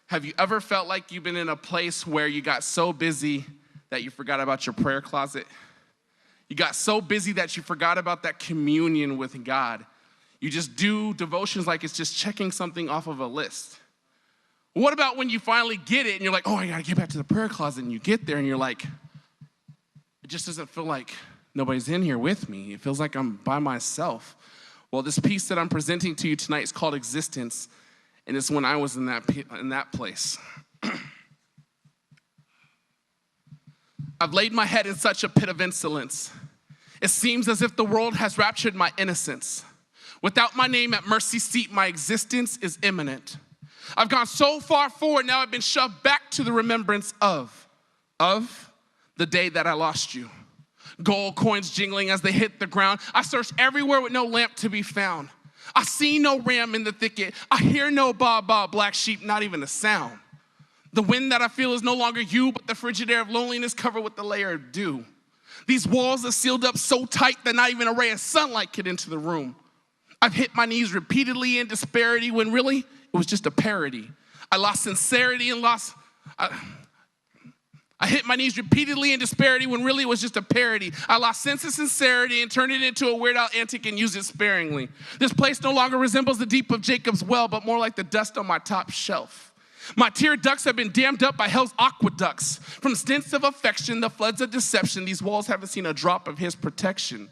Have you ever felt like you've been in a place where you got so busy that you forgot about your prayer closet? You got so busy that you forgot about that communion with God. You just do devotions like it's just checking something off of a list. What about when you finally get it and you're like, oh, I gotta get back to the prayer closet, and you get there and you're like, it just doesn't feel like nobody's in here with me. It feels like I'm by myself. Well, this piece that I'm presenting to you tonight is called Existence, and it's when I was in that place. I've laid my head in such a pit of insolence. It seems as if the world has raptured my innocence. Without my name at mercy's seat, my existence is imminent. I've gone so far forward, now I've been shoved back to the remembrance of the day that I lost you. Gold coins jingling as they hit the ground. I searched everywhere with no lamp to be found. I see no ram in the thicket. I hear no baa, black sheep, not even a sound. The wind that I feel is no longer you, but the frigid air of loneliness covered with the layer of dew. These walls are sealed up so tight that not even a ray of sunlight could enter the room. I've hit my knees repeatedly in disparity when really it was just a parody. I lost sincerity and I hit my knees repeatedly in disparity when really it was just a parody. I lost sense of sincerity and turned it into a Weird Al antic and used it sparingly. This place no longer resembles the deep of Jacob's well, but more like the dust on my top shelf. My tear ducts have been dammed up by hell's aqueducts. From stints of affection, the floods of deception, these walls haven't seen a drop of his protection.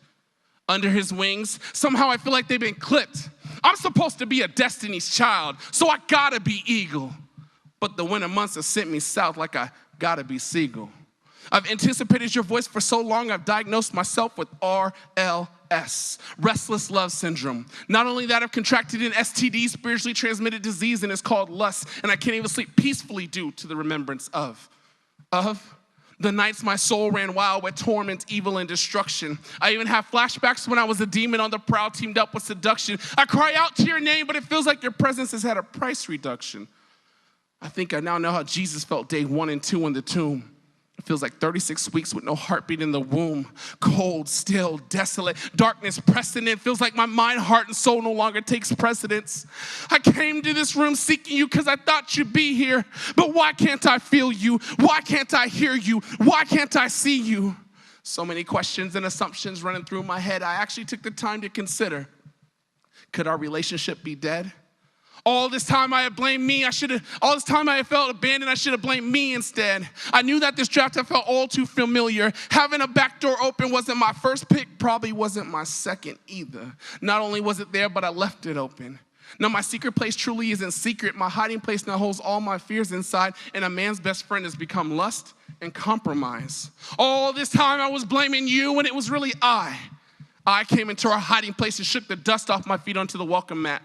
Under his wings, somehow I feel like they've been clipped. I'm supposed to be a destiny's child, so I gotta be eagle. But the winter months have sent me south like I gotta be seagull. I've anticipated your voice for so long, I've diagnosed myself with RLS, restless love syndrome. Not only that, I've contracted an STD, spiritually transmitted disease, and it's called lust, and I can't even sleep peacefully due to the remembrance of the nights my soul ran wild with torment, evil, and destruction. I even have flashbacks when I was a demon on the prowl, teamed up with seduction. I cry out to your name, but it feels like your presence has had a price reduction. I think I now know how Jesus felt day 1 and 2 in the tomb. It feels like 36 weeks with no heartbeat in the womb. Cold, still, desolate, darkness pressing in. Feels like my mind, heart, and soul no longer takes precedence. I came to this room seeking you because I thought you'd be here. But why can't I feel you? Why can't I hear you? Why can't I see you? So many questions and assumptions running through my head. I actually took the time to consider, could our relationship be dead? All this time I had blamed me. All this time I had felt abandoned. I should have blamed me instead. I knew that this draft had felt all too familiar. Having a back door open wasn't my first pick, probably wasn't my second either. Not only was it there, but I left it open. Now my secret place truly isn't secret. My hiding place now holds all my fears inside, and a man's best friend has become lust and compromise. All this time I was blaming you when it was really I. I came into our hiding place and shook the dust off my feet onto the welcome mat.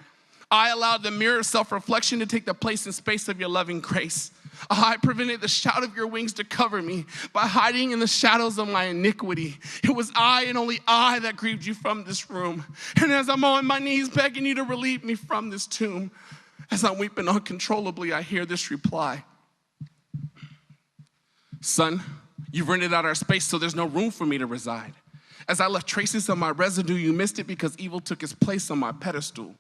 I allowed the mirror of self-reflection to take the place and space of your loving grace. I prevented the shout of your wings to cover me by hiding in the shadows of my iniquity. It was I and only I that grieved you from this room. And as I'm on my knees begging you to relieve me from this tomb, as I'm weeping uncontrollably, I hear this reply. Son, you've rented out our space, so there's no room for me to reside. As I left traces of my residue, you missed it because evil took its place on my pedestal.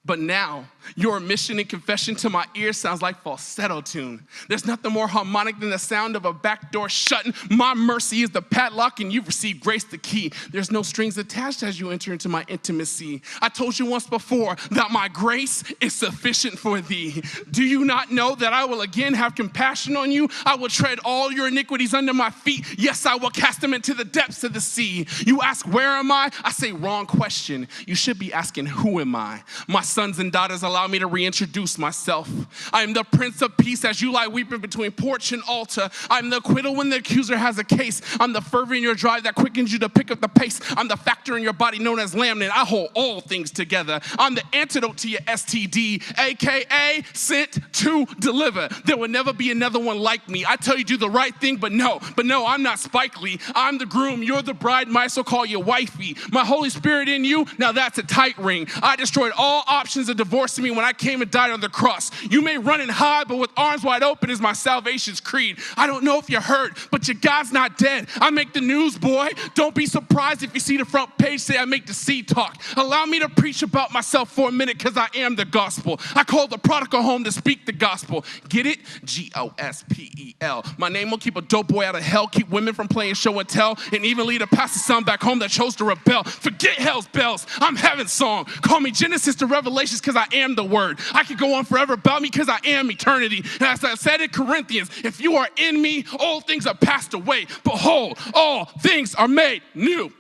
But now, your admission and confession to my ear sounds like falsetto tune. There's nothing more harmonic than the sound of a back door shutting. My mercy is the padlock and you've received grace the key. There's no strings attached as you enter into my intimacy. I told you once before that my grace is sufficient for thee. Do you not know that I will again have compassion on you? I will tread all your iniquities under my feet. Yes, I will cast them into the depths of the sea. You ask, where am I? I say, wrong question. You should be asking, who am I? My sons and daughters, allow me to reintroduce myself. I am the Prince of Peace as you lie weeping between porch and altar. I'm the acquittal when the accuser has a case. I'm the fervor in your drive that quickens you to pick up the pace. I'm the factor in your body known as laminin. I hold all things together. I'm the antidote to your STD, aka sent to deliver. There will never be another one like me. I tell you do the right thing, but no, I'm not Spike Lee. I'm the groom, you're the bride, might so call you wifey. My Holy Spirit in you, now that's a tight ring. I destroyed all options of divorcing me when I came and died on the cross. You may run and hide, but with arms wide open is my salvation's creed. I don't know if you're hurt, but your God's not dead. I make the news, boy. Don't be surprised if you see the front page say I make the sea talk. Allow me to preach about myself for a minute, because I am the gospel. I called the prodigal home to speak the gospel. Get it? Gospel. My name will keep a dope boy out of hell, keep women from playing show and tell, and even lead a pastor's son back home that chose to rebel. Forget hell's bells. I'm heaven's song. Call me Genesis to Revelations, because I am the word. I could go on forever about me, because I am eternity. And as I said in Corinthians, if you are in me, all things are passed away. Behold, all things are made new.